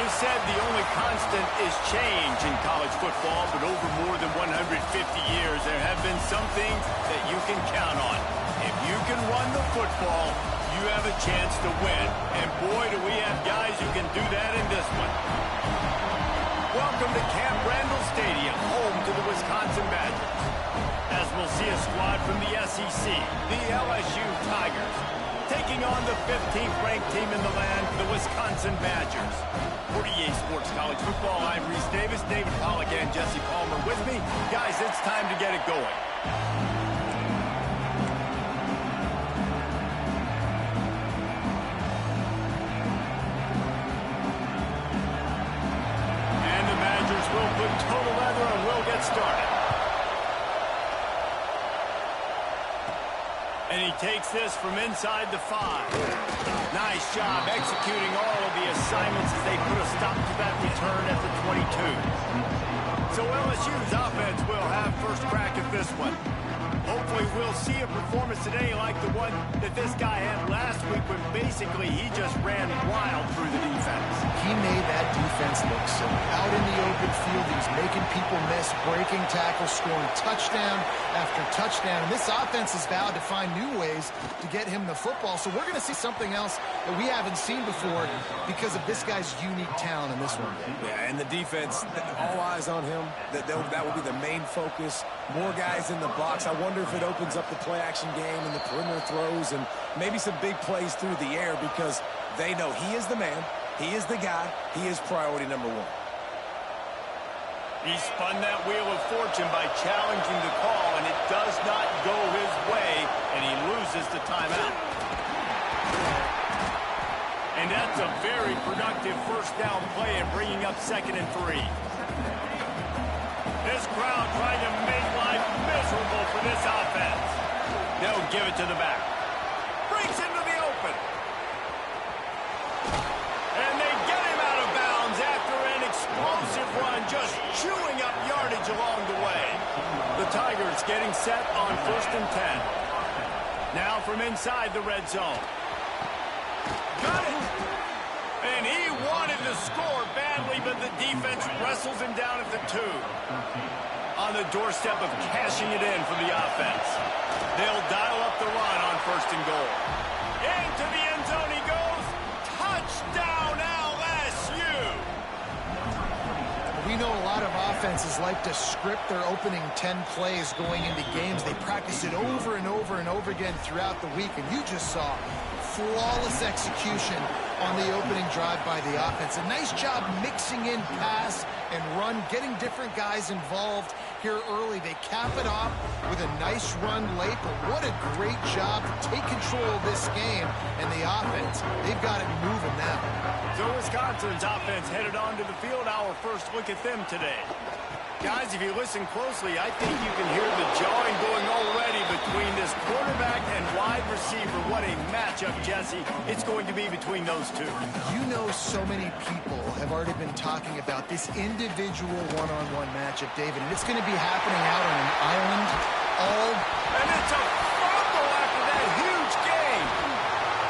It is said the only constant is change in college football, but over more than 150 years, there have been some things that you can count on. If you can run the football, you have a chance to win. And boy, do we have guys who can do that in this one. Welcome to Camp Randall Stadium, home to the Wisconsin Badgers. As we'll see a squad from the SEC, the LSU Tigers, taking on the 15th ranked team in the land, the Wisconsin Badgers. 48 Sports College Football, I'm Reese Davis, David Pollack and Jesse Palmer with me. Guys, it's time to get it going. And the Badgers will put total leather and we'll get started. And he takes this from inside the 5. Nice job executing all of the assignments as they put a stop to that return at the 22. So LSU's offense will have first crack at this one. Hopefully we'll see a performance today like the one that this guy had last week when basically he just ran wild through the defense. He made that defense look silly. Out in the open field, he's making people miss, breaking tackles, scoring touchdown after touchdown. And this offense has vowed to find new ways to get him the football. So we're going to see something else that we haven't seen before because of this guy's unique talent in this one. Yeah, and the defense, all eyes on him. That will be the main focus. More guys in the box. I wonder if it opens up the play-action game and the perimeter throws and maybe some big plays through the air because they know he is the man, he is the guy, he is priority number 1. He spun that wheel of fortune by challenging the call, and it does not go his way, and he loses the timeout. And that's a very productive first down play and bringing up 2nd and 3. This crowd trying to make life miserable for this offense. They'll give it to the back. Breaks into the open. And they get him out of bounds after an explosive run, just chewing up yardage along the way. The Tigers getting set on 1st and 10. Now from inside the red zone. Got it. And he wanted to score badly, but the defense wrestles him down at the 2. On the doorstep of cashing it in for the offense. They'll dial up the run on 1st and goal. Into the end zone he goes. Touchdown LSU! We know a lot of offenses like to script their opening 10 plays going into games. They practice it over and over and over again throughout the week, and you just saw flawless execution on the opening drive by the offense. A nice job mixing in pass and run, getting different guys involved here early. They cap it off with a nice run late, but what a great job to take control of this game. And the offense, they've got it moving now. So Wisconsin's offense headed onto the field. Our first look at them today. Guys, if you listen closely, I think you can hear the jawing going already between this quarterback and wide receiver. What a matchup, Jesse. It's going to be between those two. You know, so many people have already been talking about this individual one-on-one matchup, David, and it's going to be happening out on an island all... And it's a fumble after that huge gain.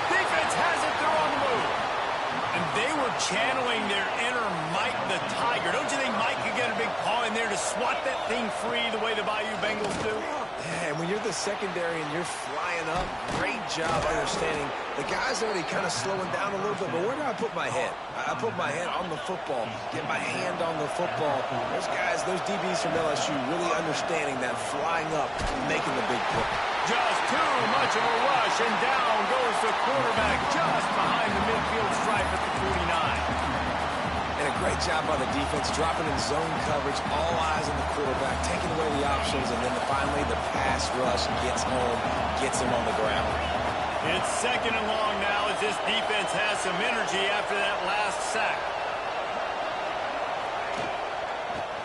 Defense has it, they're on the move. And they were channeling their inner Mike the Tiger. Don't you think Mike could get a big paw in there to swat that thing free the way the Bayou Bengals do? Yeah, and when you're the secondary and you're flying up, great job understanding. The guy's already kind of slowing down a little bit, but where do I put my head? I put my head on the football, get my hand on the football. Those guys, those DBs from LSU really understanding that flying up, making the big play. Just too much of a rush, and down goes the quarterback just behind the midfield stripe at the 49. And a great job by the defense, dropping in zone coverage, all eyes on the quarterback, taking away the options, and then finally the pass rush gets home, gets him on the ground. It's 2nd and long now as this defense has some energy after that last sack.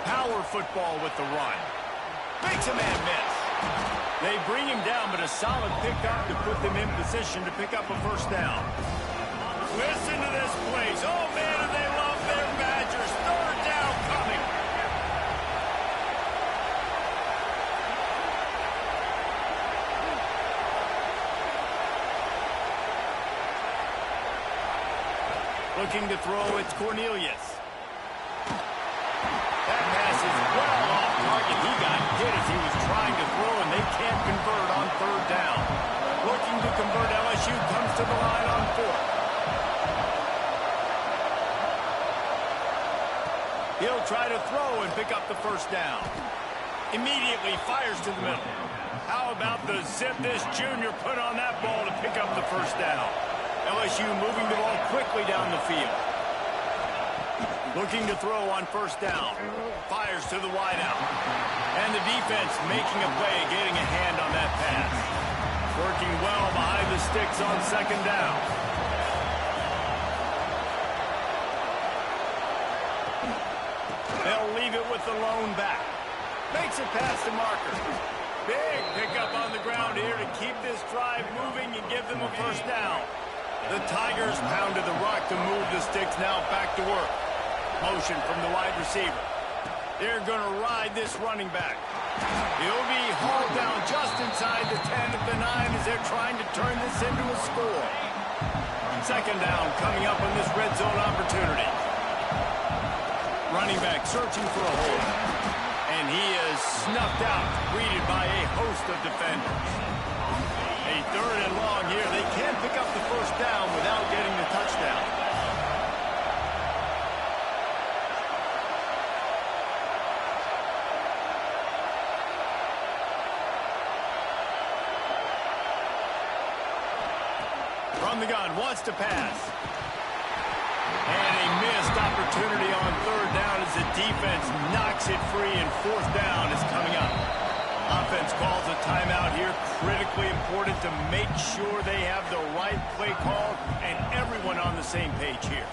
Power football with the run. Makes a man miss. They bring him down, but a solid pickup to put them in position to pick up a first down. Listen to this place. Oh, man, do they love their Badgers. 3rd down coming. Looking to throw, it's Cornelius. That pass is well off target. He got hit as he was trying to throw, and they can't convert on third down. Looking to convert, LSU comes to the line on fourth. He'll try to throw and pick up the first down. Immediately fires to the middle. How about the zip this junior put on that ball to pick up the first down? LSU moving the ball quickly down the field. Looking to throw on first down. Fires to the wideout. And the defense making a play, getting a hand on that pass. Working well behind the sticks on second down. They'll leave it with the lone back. Makes it past the marker. Big pickup on the ground here to keep this drive moving and give them a first down. The Tigers pounded the rock to move the sticks, now back to work. Motion from the wide receiver. They're going to ride this running back. He'll be hauled down just inside the 10 of the 9 as they're trying to turn this into a score. Second down coming up on this red zone opportunity. Running back searching for a hole. And he is snuffed out, greeted by a host of defenders. A third and long here. They can't pick up the first down without getting the touchdown. From the gun, wants to pass. And a missed opportunity on third down as the defense knocks it free, and fourth down is coming up. Offense calls a timeout here. Critically important to make sure they have the right play call and everyone on the same page here.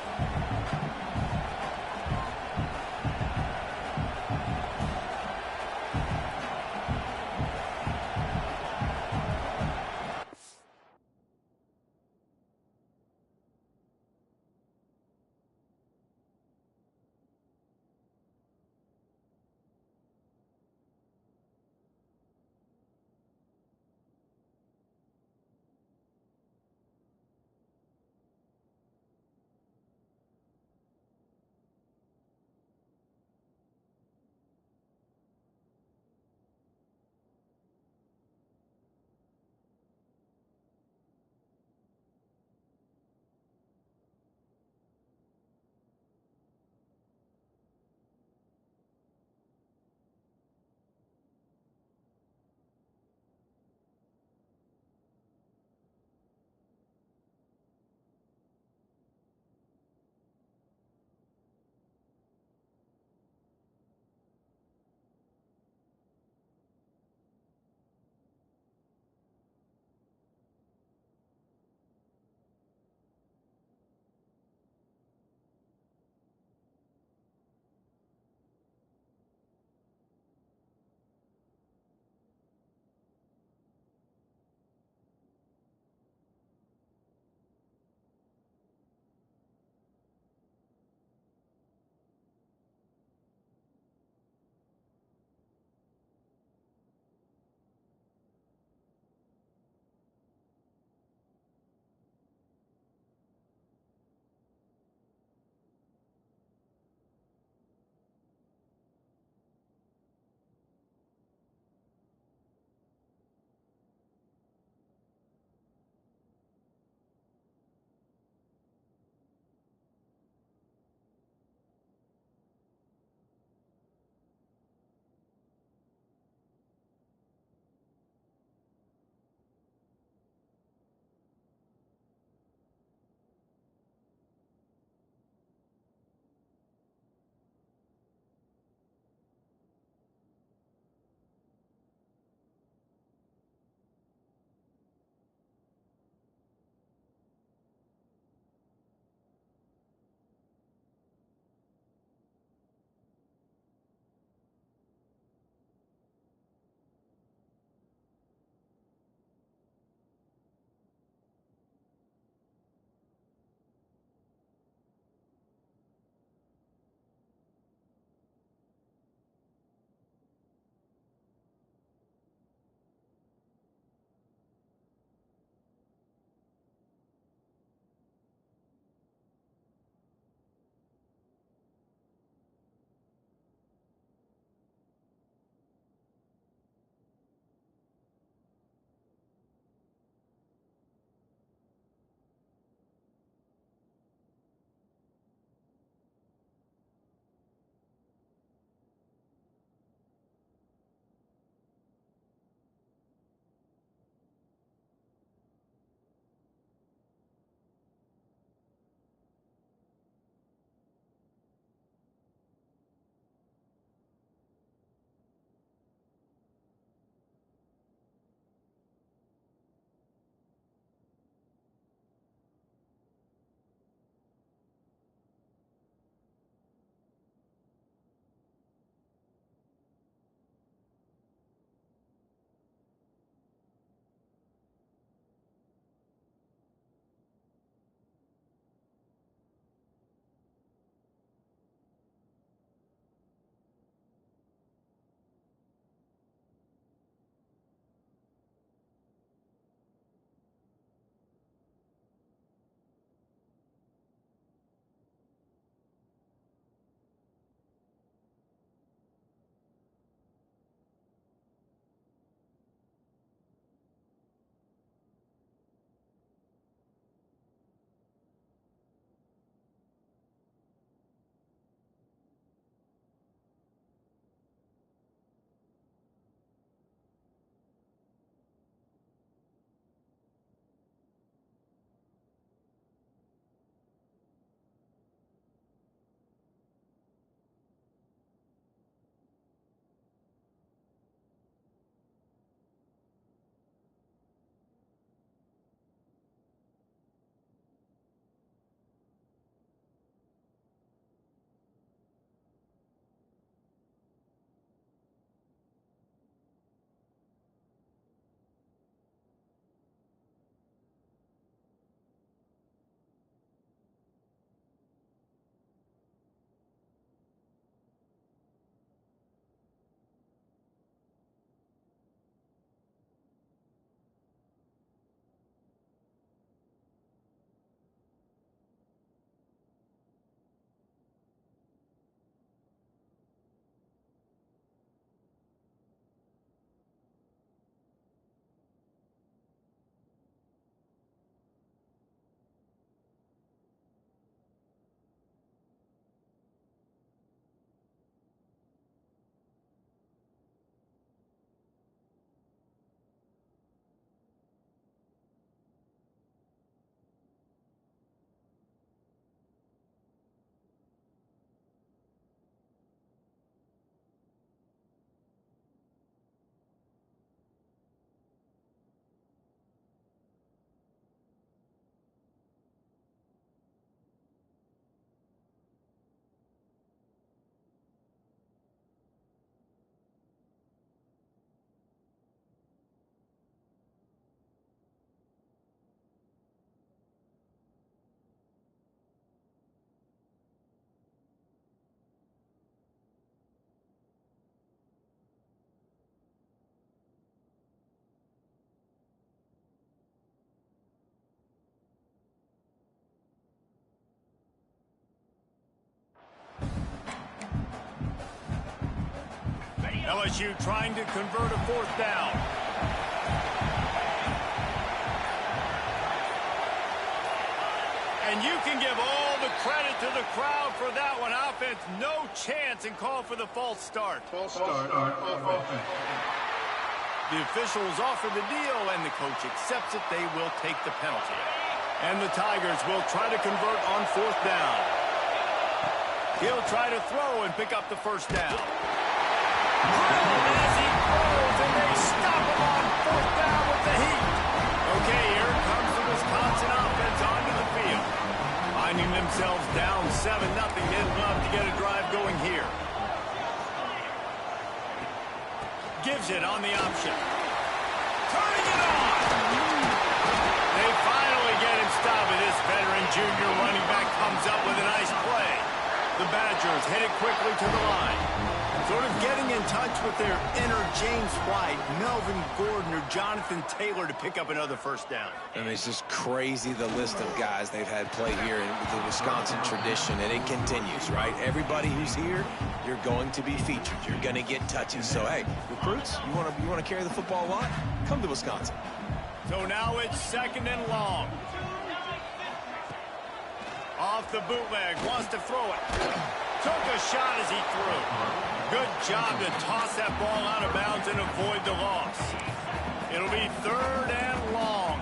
LSU trying to convert a 4th down. And you can give all the credit to the crowd for that one. Offense, no chance, and call for the false start. False start on offense. The officials offer the deal, and the coach accepts it. They will take the penalty. And the Tigers will try to convert on 4th down. He'll try to throw and pick up the 1st down. Drilled as he throws, and they stop him on 4th down with the heat. Okay, here comes the Wisconsin offense onto the field. Finding themselves down 7-0. They'd love to get a drive going here. Gives it on the option. Turning it on. They finally get him stopped. This veteran junior running back comes up with a nice play. The Badgers hit it quickly to the line. Sort of getting in touch with their inner James White, Melvin Gordon, or Jonathan Taylor to pick up another 1st down. I mean, it's just crazy the list of guys they've had play here in the Wisconsin tradition, and it continues, right? Everybody who's here, you're going to be featured. You're going to get touches. So, hey, recruits, you want to carry the football a lot? Come to Wisconsin. So now it's 2nd and long. Off the bootleg, wants to throw it. Took a shot as he threw. Good job to toss that ball out of bounds and avoid the loss. It'll be 3rd and long.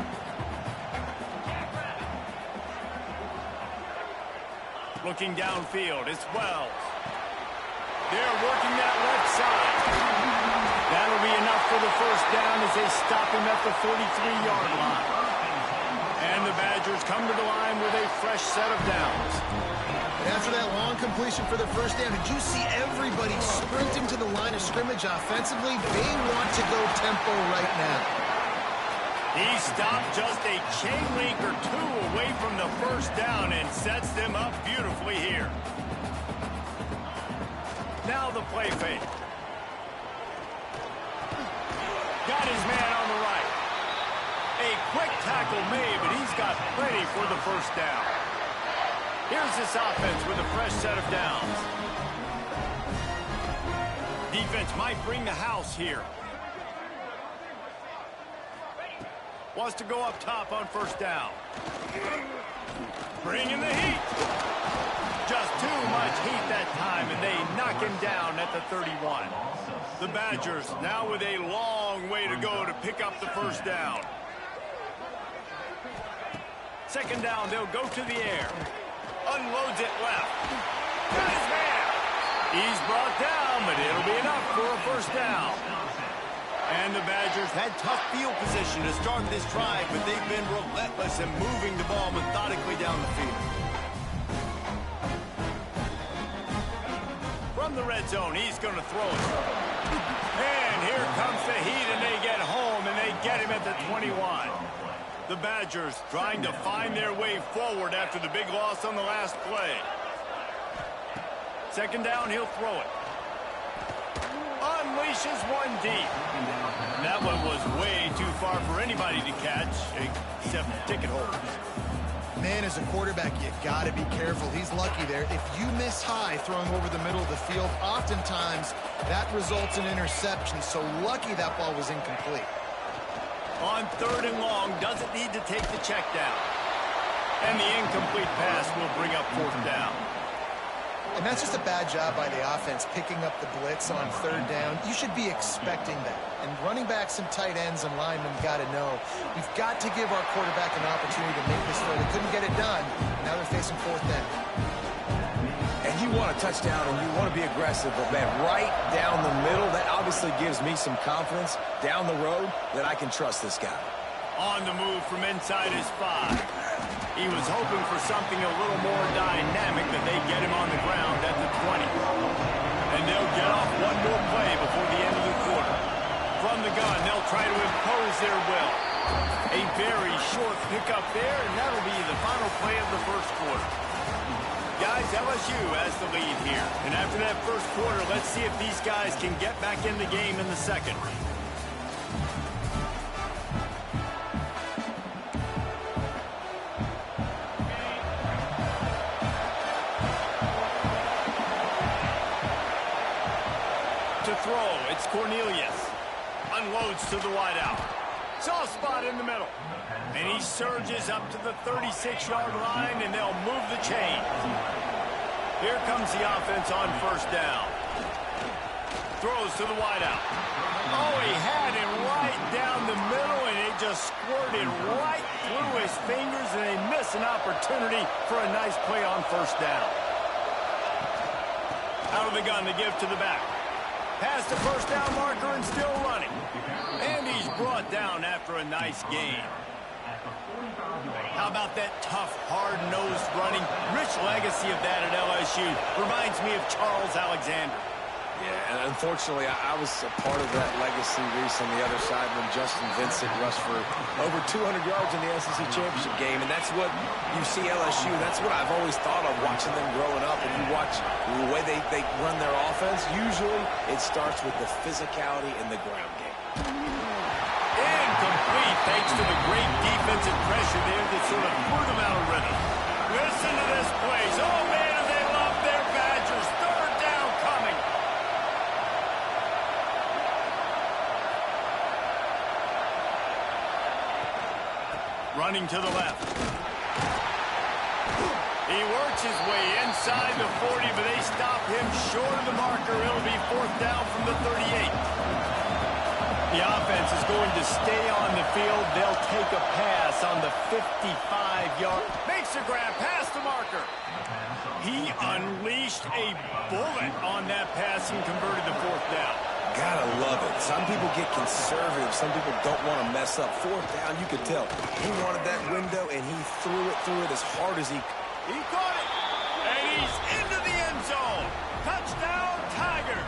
Looking downfield, it's Wells. They're working that left side. That'll be enough for the 1st down as they stop him at the 43-yard line. And the Badgers come to the line with a fresh set of downs. After that long completion for the 1st down, did you see everybody sprinting to the line of scrimmage offensively? They want to go tempo right now. He stopped just a chain link or 2 away from the 1st down and sets them up beautifully here. Now the play fake. Got his man on the right. A quick tackle made, but he's got plenty for the 1st down. Here's this offense with a fresh set of downs. Defense might bring the house here. Wants to go up top on 1st down. Bringing the heat. Just too much heat that time, and they knock him down at the 31. The Badgers now with a long way to go to pick up the 1st down. 2nd down, they'll go to the air. Unloads it left. Got his man. He's brought down, but it'll be enough for a 1st down. And the Badgers had tough field position to start this drive, but they've been relentless in moving the ball methodically down the field. From the red zone, he's going to throw it. And here comes the heat, and they get home, and they get him at the 21. The Badgers trying to find their way forward after the big loss on the last play. 2nd down, he'll throw it. Unleashes one deep. That one was way too far for anybody to catch, except ticket holders. Man, as a quarterback, you got to be careful. He's lucky there. If you miss high throwing over the middle of the field, oftentimes that results in interception. So lucky that ball was incomplete. On 3rd and long, doesn't need to take the check down. And the incomplete pass will bring up 4th down. And that's just a bad job by the offense, picking up the blitz on 3rd down. You should be expecting that. And running backs and tight ends and linemen got to know, we've got to give our quarterback an opportunity to make this throw. They couldn't get it done. Now they're facing 4th down. And you want a touchdown and you want to be aggressive, but man, right down the middle, that obviously gives me some confidence down the road that I can trust this guy. On the move from inside his 5. He was hoping for something a little more dynamic, but they get him on the ground at the 20. And they'll get off one more play before the end of the quarter. From the gun, they'll try to impose their will. A very short pickup there, and that'll be the final play of the 1st quarter. Guys, LSU has the lead here. And after that 1st quarter, let's see if these guys can get back in the game in the 2nd. to throw. It's Cornelius. Unloads to the wideout. Soft spot in the middle. And he surges up to the 36-yard line, and they'll move the chain. Here comes the offense on first down. Throws to the wideout. Oh, he had it right down the middle, and it just squirted right through his fingers, and they miss an opportunity for a nice play on first down. Out of the gun to give to the back. Past the first down marker and still running. And he's brought down after a nice gain. How about that tough, hard-nosed running? Rich legacy of that at LSU. Reminds me of Charles Alexander. Yeah, and unfortunately, I was a part of that legacy, Reese, on the other side when Justin Vincent rushed for over 200 yards in the SEC Championship game, and that's what you see LSU. That's what I've always thought of watching them growing up. And you watch the way they run their offense, usually it starts with the physicality in the ground game. Incomplete, thanks to the great defensive pressure there that sort of threw them out of rhythm. Listen to this place. Oh, man, do they love their Badgers. Third down coming. Running to the left. He works his way inside the 40, but they stop him short of the marker. It'll be fourth down from the 38. The offense is going to stay on the field. They'll take a pass on the 55-yard. Makes a grab past the marker. He unleashed a bullet on that pass and converted the fourth down. Gotta love it. Some people get conservative. Some people don't want to mess up. Fourth down, you could tell. He wanted that window, and he threw it as hard as he could. He caught it, and he's into the end zone. Touchdown, Tigers.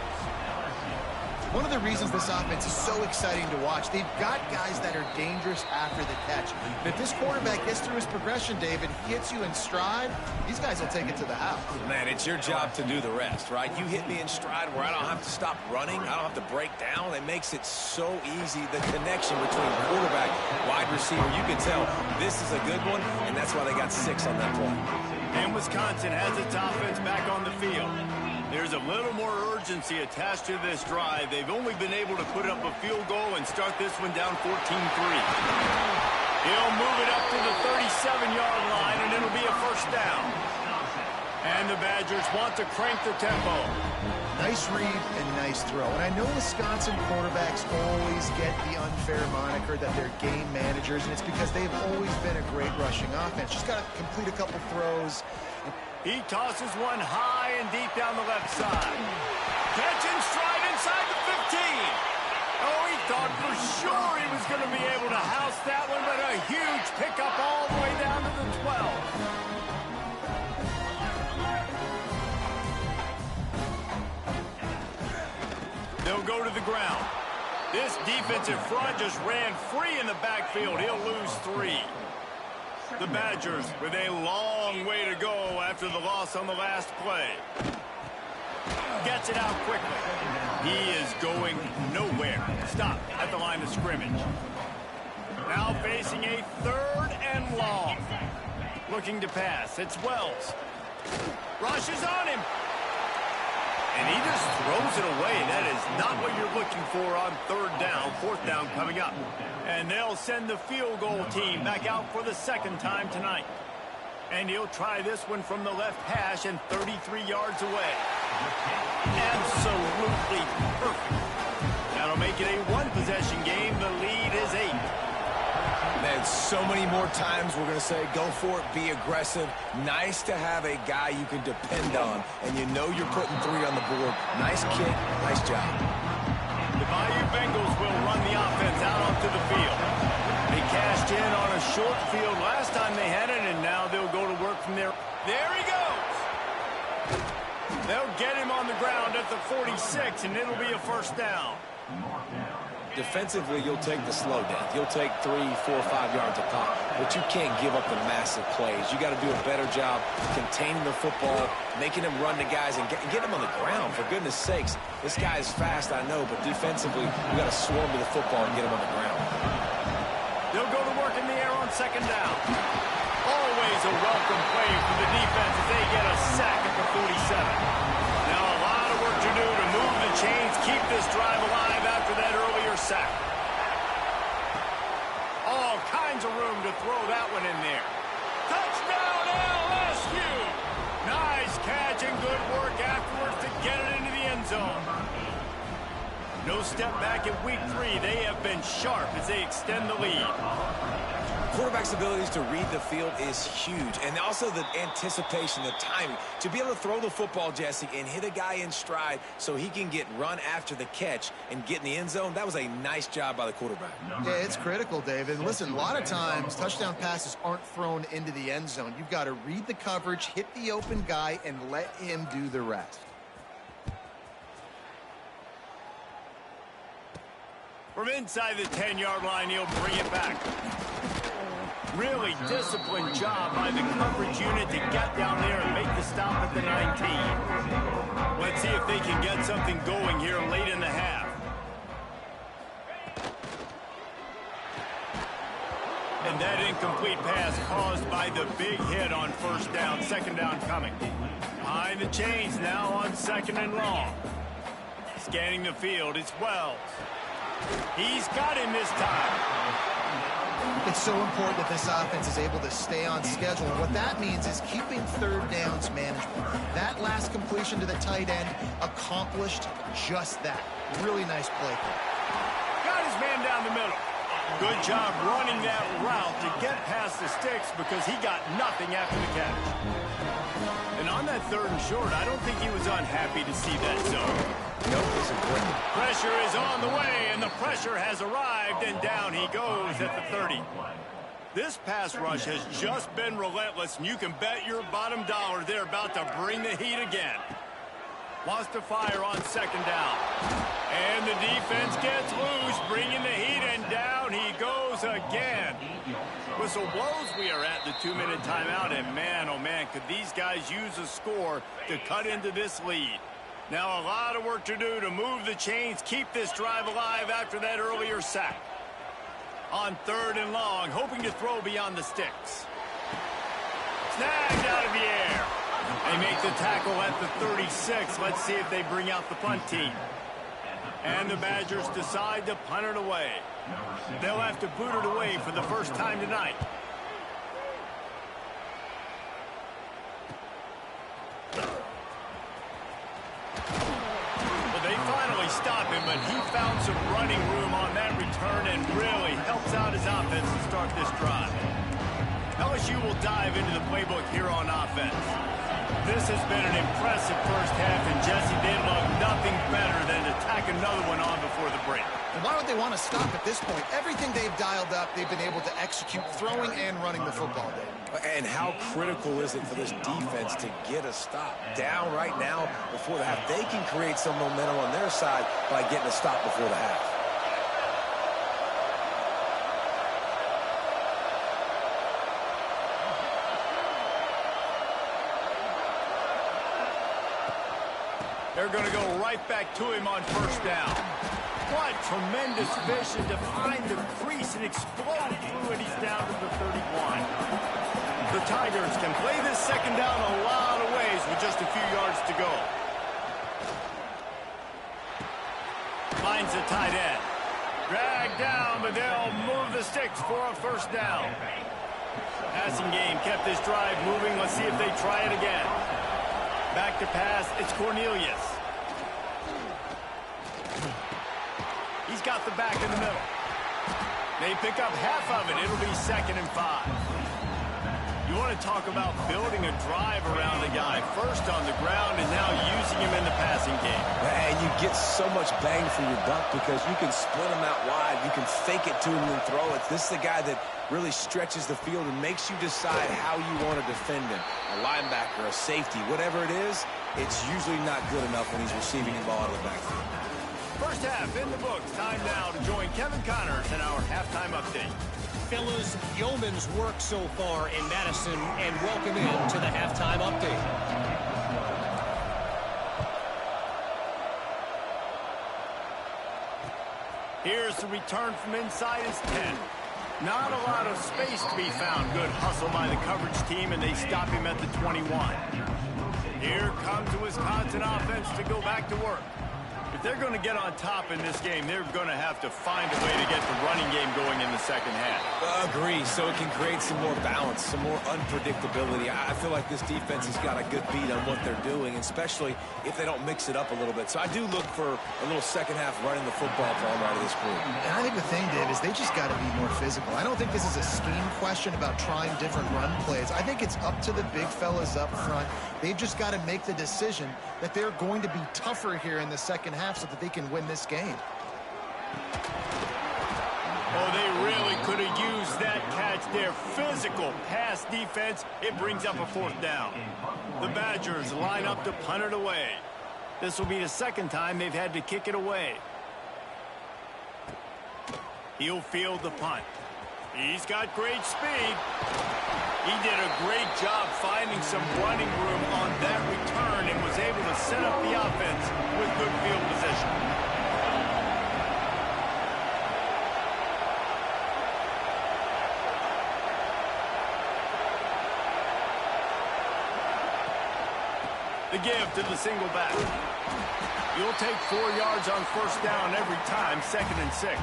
One of the reasons this offense is so exciting to watch, they've got guys that are dangerous after the catch. And if this quarterback gets through his progression, David, hits you in stride, these guys will take it to the house. Man, it's your job to do the rest, right? You hit me in stride where I don't have to stop running. I don't have to break down. It makes it so easy, the connection between quarterback, wide receiver. You can tell this is a good one, and that's why they got 6 on that play. And Wisconsin has its offense back on the field. There's a little more urgency attached to this drive. They've only been able to put up a field goal and start this one down 14-3. He'll move it up to the 37-yard line, and it'll be a first down. And the Badgers want to crank the tempo. Nice read and nice throw. And I know Wisconsin quarterbacks always get the unfair moniker that they're game managers, and it's because they've always been a great rushing offense. Just got to complete a couple throws. He tosses one high and deep down the left side. Catch and stride inside the 15. Oh, he thought for sure he was going to be able to house that one, but a huge pickup all the way down to the 12. They'll go to the ground. This defensive front just ran free in the backfield. He'll lose 3. The Badgers with a long way to go after the loss on the last play. Gets it out quickly. He is going nowhere. Stop at the line of scrimmage. Now facing a 3rd and long. Looking to pass. It's Wells. Rushes on him. And he just throws it away. That is not what you're looking for on 3rd down. 4th down coming up. And they'll send the field goal team back out for the 2nd time tonight. And he'll try this one from the left hash and 33 yards away. Absolutely perfect. That'll make it a 1-possession game. The lead is 8. Man, so many more times we're going to say, go for it, be aggressive. Nice to have a guy you can depend on, and you know you're putting 3 on the board. Nice kick, nice job. The Bayou Bengals will run the offense out onto the field. They cashed in on a short field last time they had it, and now they'll go to work from there. There he goes. They'll get him on the ground at the 46, and it'll be a first down. Defensively, you'll take the slow death. You'll take 3, 4, 5 yards a pop, but you can't give up the massive plays. You got to do a better job containing the football, making him run to guys, and get him on the ground. For goodness sakes, this guy is fast, I know, but defensively, we got to swarm to the football and get him on the ground. They'll go to work in the air on 2nd down. Always a welcome play for the defense as they get a sack at the 47. Now a lot of work to do to move the chains keep this drive alive after that earlier sack. All kinds of room to throw that one in there. Touchdown, LSU! Nice catch and good work afterwards to get it into the end zone. No step back in week 3. They have been sharp as they extend the lead. Quarterback's abilities to read the field is huge, and also the anticipation, the timing. To be able to throw the football, Jesse, and hit a guy in stride so he can get run after the catch and get in the end zone, that was a nice job by the quarterback. Yeah, it's critical, David. And listen, a lot of times touchdown passes aren't thrown into the end zone. You've got to read the coverage, hit the open guy, and let him do the rest. From inside the 10-yard line, he'll bring it back. Really disciplined job by the coverage unit to get down there and make the stop at the 19. Let's see if they can get something going here late in the half. And that incomplete pass caused by the big hit on first down. Second down coming. Behind the chains now on second and long. Scanning the field, it's Wells. He's got him this time. It's so important that this offense is able to stay on schedule. And what that means is keeping third downs manageable. That last completion to the tight end accomplished just that. Really nice play. Got his man down the middle. Good job running that route to get past the sticks because he got nothing after the catch. And on that third and short, I don't think he was unhappy to see that zone. Nope, it's important. Pressure is on the way, and the pressure has arrived, and down he goes at the 30. This pass rush has just been relentless, and you can bet your bottom dollar they're about to bring the heat again. Wants to fire on second down. And the defense gets loose, bringing the heat, and down he goes again. Whistle blows, we are at the 2-minute timeout, and man, oh man, could these guys use a score to cut into this lead. Now a lot of work to do to move the chains, keep this drive alive after that earlier sack. On third and long, hoping to throw beyond the sticks. Snagged out of the air. They make the tackle at the 36. Let's see if they bring out the punt team. And the Badgers decide to punt it away. They'll have to boot it away for the first time tonight. They finally stop him, but he found some running room on that return and really helps out his offense to start this drive. LSU will dive into the playbook here on offense. This has been an impressive first half, and Jesse, they love nothing better than to tack another one on before the break. And why would they want to stop at this point? Everything they've dialed up, they've been able to execute throwing and running the football, Dave. And how critical is it for this defense to get a stop down right now before the half? They can create some momentum on their side by getting a stop before the half. They're going to go right back to him on first down. What tremendous vision to find the crease and explode through it. He's down to the 31. The Tigers can play this second down a lot of ways with just a few yards to go. Finds the tight end. Dragged down, but they'll move the sticks for a first down. Passing game kept this drive moving. Let's see if they try it again. Back to pass, it's Cornelius. He's got the back in the middle. They pick up half of it. It'll be 2nd and 5. You want to talk about building a drive around the guy. First on the ground and now using him in the passing game. And you get so much bang for your buck because you can split him out wide. You can fake it to him and throw it. This is the guy that really stretches the field and makes you decide how you want to defend him. A linebacker, a safety, whatever it is, it's usually not good enough when he's receiving the ball out of the backfield. First half in the books. Time now to join Kevin Connors in our halftime update. Fellas, yeoman's work so far in Madison, and welcome in to the halftime update. Here's the return from inside his 10. Not a lot of space to be found. Good hustle by the coverage team, and they stop him at the 21. Here comes the Wisconsin offense to go back to work. If they're going to get on top in this game, they're going to have to find a way to get the running game going in the second half. Agree, so it can create some more balance, some more unpredictability. I feel like this defense has got a good beat on what they're doing, especially if they don't mix it up a little bit. So I do look for a little second half running the football from out of this group. And I think the thing, Dave, is they just got to be more physical. I don't think this is a scheme question about trying different run plays. I think it's up to the big fellas up front. They've just got to make the decision that they're going to be tougher here in the second half so that they can win this game. Oh, they really could have used that catch there. Physical pass defense. It brings up a fourth down. The Badgers line up to punt it away. This will be the second time they've had to kick it away. He'll field the punt. He's got great speed. He did a great job finding some running room on that return and was able to set up the offense with good field position. The give to the single back. You'll take 4 yards on first down every time, 2nd and 6.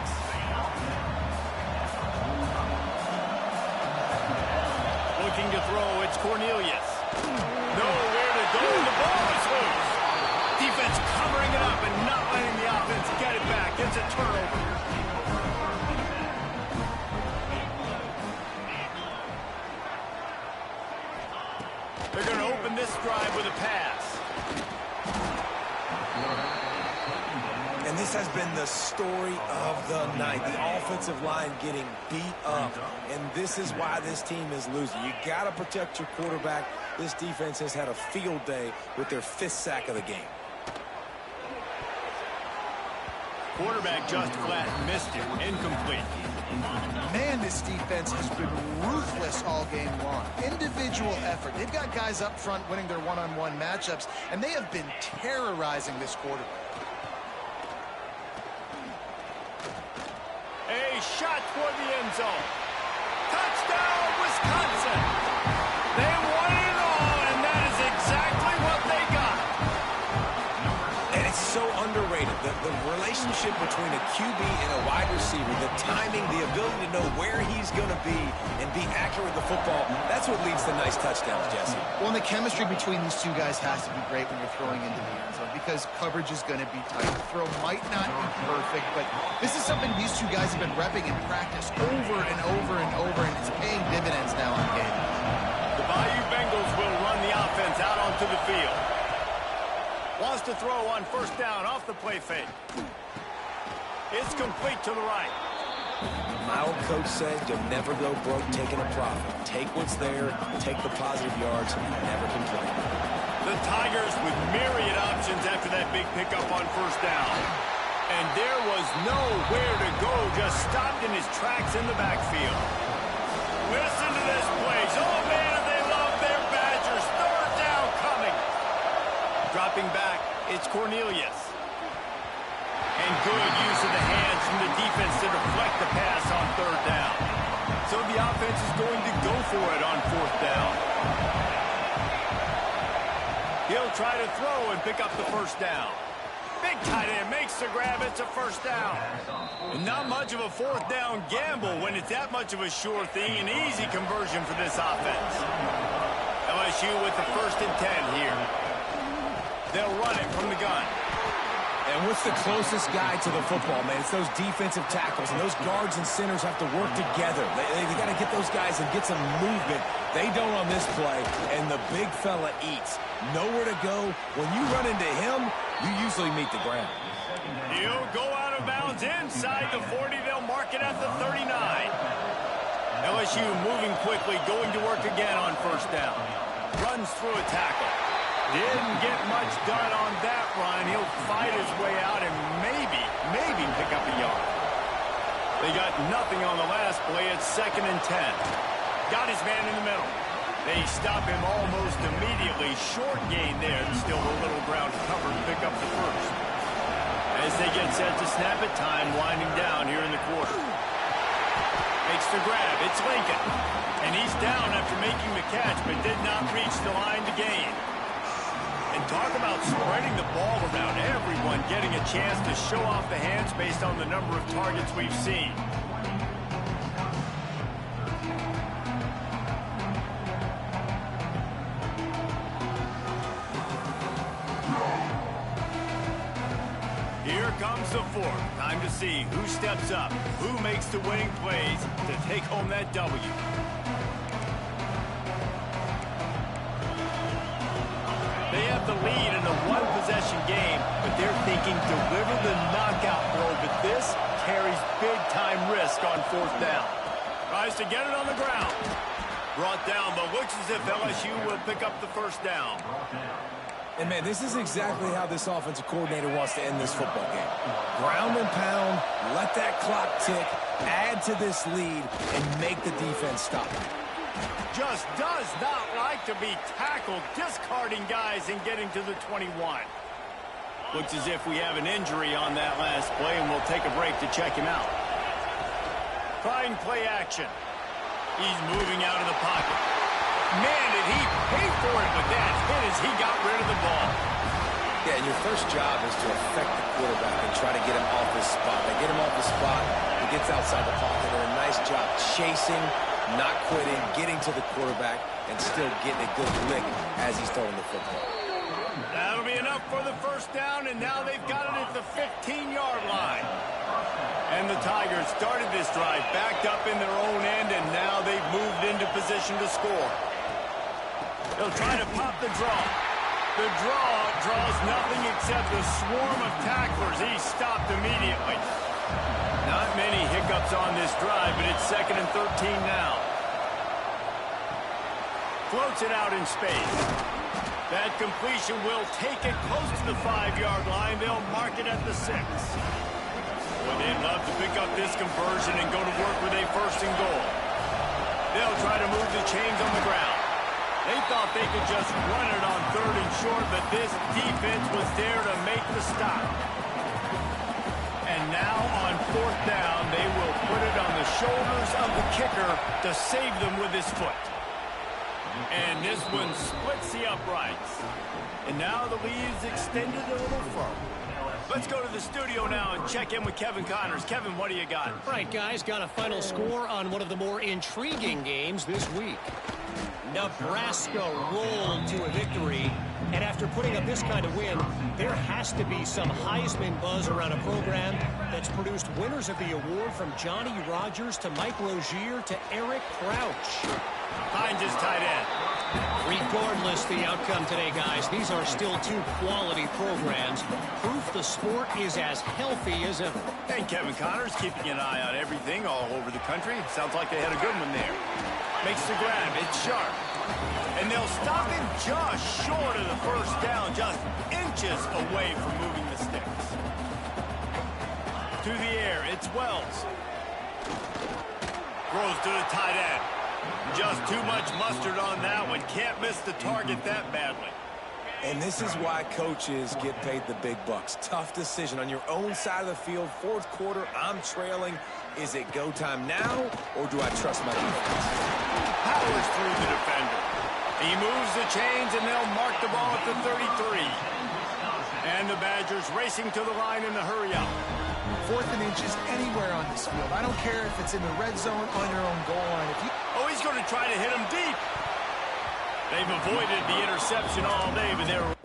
Looking to throw, it's Cornelius. Nowhere to go, the ball is loose. Defense covering it up and not letting the offense get it back. It's a turnover. They're going to open this drive with a pass. And this has been the story of the night. The offensive line getting beat up. And this is why this team is losing. You got to protect your quarterback. This defense has had a field day with their 5th sack of the game. Quarterback just flat missed it. Incomplete. Man, this defense has been ruthless all game long. Individual effort. They've got guys up front winning their one-on-one matchups, and they have been terrorizing this quarterback. A shot for the end zone. Touchdown, Wisconsin. They won it all, and that is exactly what they got. And it's so underrated. The relationship between a QB and a wide receiver, the timing, the ability to know where he's going to be and be accurate with the football, that's what leads to nice touchdowns, Jesse. Well, and the chemistry between these two guys has to be great when you're throwing into the end zone because coverage is going to be tight. The throw might not be perfect, but this is something these two guys have been repping in practice over and over and over, and it's paying dividends now on game. The Bayou Bengals will run the offense out onto the field. Wants to throw on first down off the play fake. It's complete to the right. My old coach said you'll never go broke taking a profit. Take what's there, take the positive yards, and never complain. The Tigers with myriad options after that big pickup on first down. And there was nowhere to go, just stopped in his tracks in the backfield. Listen to this place. Oh, man, they love their Badgers. Third down coming. Dropping back, it's Cornelius. And good use of the hands from the defense to deflect the pass on third down. So the offense is going to go for it on fourth down. He'll try to throw and pick up the first down. Big tight end makes the grab. It's a first down. And not much of a fourth down gamble when it's that much of a sure thing. An easy conversion for this offense. LSU with the 1st and 10 here. They'll run it from the gun. And what's the closest guy to the football, man? It's those defensive tackles, and those guards and centers have to work together. They got to get those guys and get some movement. They don't on this play, and the big fella eats. Nowhere to go. When you run into him, you usually meet the ground. He'll go out of bounds inside the 40. They'll mark it at the 39. LSU moving quickly, going to work again on first down. Runs through a tackle. Didn't get much done on that run. He'll fight his way out and maybe pick up a yard. They got nothing on the last play. It's 2nd and 10. Got his man in the middle. They stop him almost immediately. Short gain there. Still a little ground cover to pick up the first. As they get set to snap it, time winding down here in the quarter. Makes the grab. It's Lincoln. And he's down after making the catch, but did not reach the line to gain. And talk about spreading the ball around, everyone getting a chance to show off the hands based on the number of targets we've seen. Here comes the fourth. Time to see who steps up, who makes the winning plays to take home that W. They have the lead in a one-possession game, but they're thinking deliver the knockout blow, but this carries big-time risk on fourth down. Tries to get it on the ground. Brought down, but looks as if LSU will pick up the first down. And, man, this is exactly how this offensive coordinator wants to end this football game. Ground and pound, let that clock tick, add to this lead, and make the defense stop. Just does not like to be tackled, discarding guys and getting to the 21. Looks as if we have an injury on that last play, and we'll take a break to check him out. Trying play action. He's moving out of the pocket. Man, did he pay for it, but that hit as he got rid of the ball. Yeah, and your first job is to affect the quarterback and try to get him off his spot. They get him off the spot, he gets outside the pocket, and a nice job chasing, not quitting, getting to the quarterback, and still getting a good lick as he's throwing the football. That'll be enough for the first down, and now they've got it at the 15-yard line. And the Tigers started this drive backed up in their own end, and now they've moved into position to score. They'll try to pop the draw. The draw draws nothing except a swarm of tacklers. He's stopped immediately. Not many hiccups on this drive, but it's 2nd and 13 now. Floats it out in space. That completion will take it close to the 5-yard line. They'll mark it at the 6. Well, they'd love to pick up this conversion and go to work with a 1st and goal. They'll try to move the chains on the ground. They thought they could just run it on 3rd and short, but this defense was there to make the stop. And now on 4th down, they will put it on the shoulders of the kicker to save them with his foot. And this one splits the uprights. And now the lead is extended a little further. Let's go to the studio now and check in with Kevin Connors. Kevin, what do you got? All right, guys, got a final score on one of the more intriguing games this week. Nebraska rolled to a victory, and after putting up this kind of win, there has to be some Heisman buzz around a program that's produced winners of the award from Johnny Rodgers to Mike Rozier to Eric Crouch. Hines is tight end. Regardless the outcome today, guys, these are still two quality programs. Proof the sport is as healthy as ever. And Kevin Connors keeping an eye on everything all over the country. Sounds like they had a good one there. Makes the grab. It's sharp. And they'll stop him just short of the first down, just inches away from moving the sticks. To the air, it's Wells. Throws to the tight end. Just too much mustard on that one. Can't miss the target that badly. And this is why coaches get paid the big bucks. Tough decision on your own side of the field. 4th quarter, I'm trailing. Is it go time now, or do I trust my defense? Powers through the defender. He moves the chains, and they'll mark the ball at the 33. And the Badgers racing to the line in the hurry up. 4th and inches anywhere on this field. I don't care if it's in the red zone on your own goal line. Oh, he's going to try to hit him deep. They've avoided the interception all day, but they're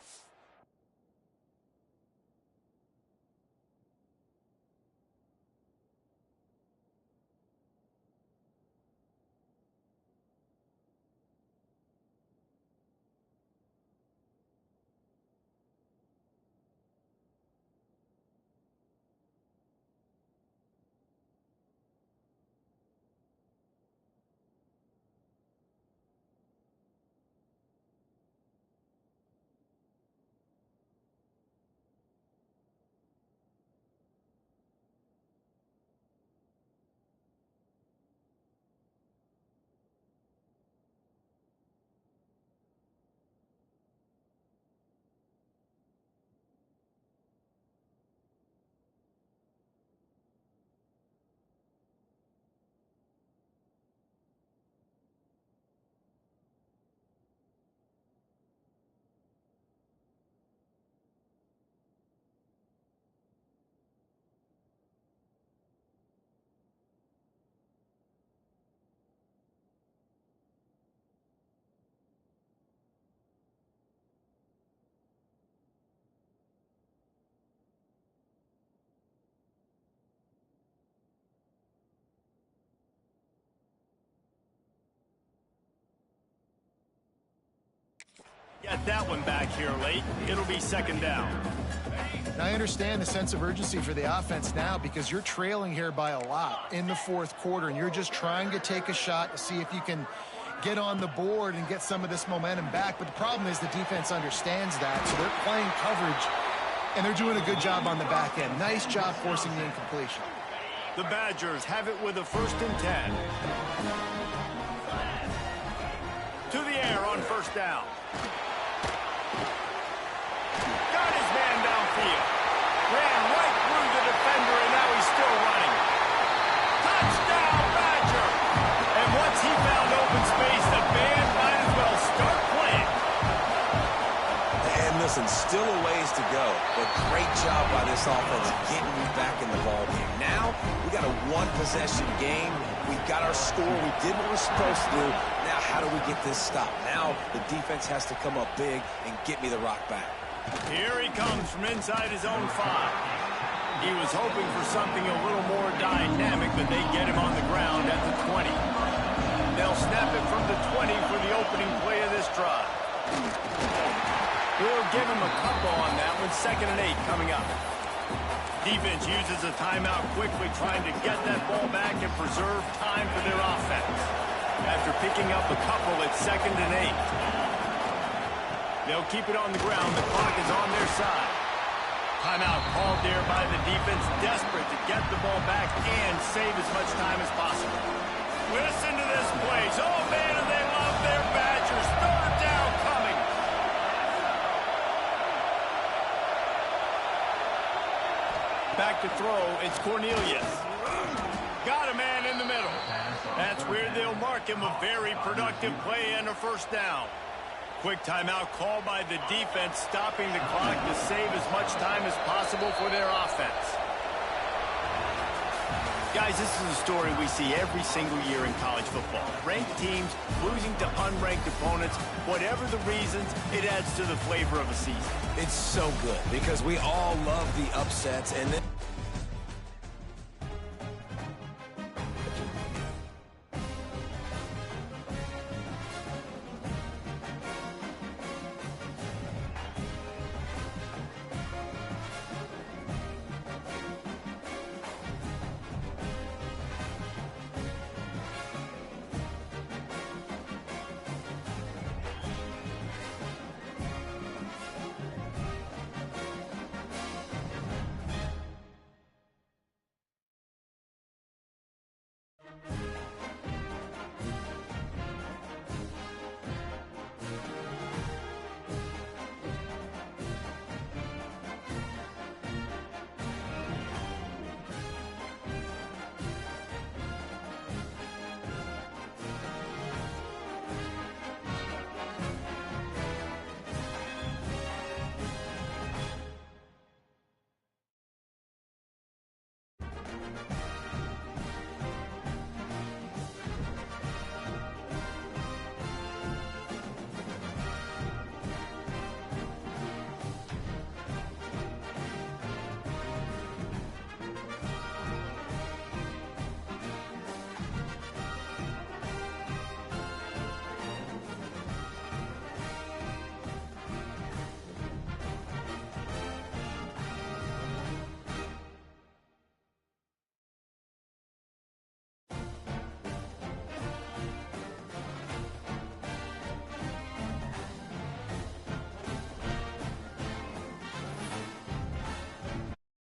Get that one back here late. It'll be second down. Now, I understand the sense of urgency for the offense now because you're trailing here by a lot in the fourth quarter, and you're just trying to take a shot to see if you can get on the board and get some of this momentum back. But the problem is the defense understands that, so they're playing coverage, and they're doing a good job on the back end. Nice job forcing the incompletion. The Badgers have it with a 1st and 10. To the air on first down. Got his man downfield. Ran right through the defender, and now he's still running. Touchdown, Badger! And once he found open space, the band might as well start playing. And listen, still a ways to go, but great job by this offense getting you back in the ball game. Now, we got a one-possession game. We got our score. We did what we're supposed to do. Now, how do we get this stopped? Now, the defense has to come up big and get me the rock back. Here he comes from inside his own 5. He was hoping for something a little more dynamic, but they get him on the ground at the 20. They'll snap it from the 20 for the opening play of this drive. We'll give him a couple on that one. 2nd and 8 coming up. Defense uses a timeout quickly, trying to get that ball back and preserve time for their offense. After picking up a couple, it's 2nd and 8. They'll keep it on the ground. The clock is on their side. Timeout called there by the defense, desperate to get the ball back and save as much time as possible. Listen to this place. Oh, man, and they love their Badgers. 3rd down coming. Back to throw. It's Cornelius. Got a man in the middle. That's where they'll mark him. A very productive play and a 1st down. Quick timeout called by the defense, stopping the clock to save as much time as possible for their offense. Guys, this is a story we see every single year in college football. Ranked teams losing to unranked opponents. Whatever the reasons, it adds to the flavor of a season. It's so good because we all love the upsets, and then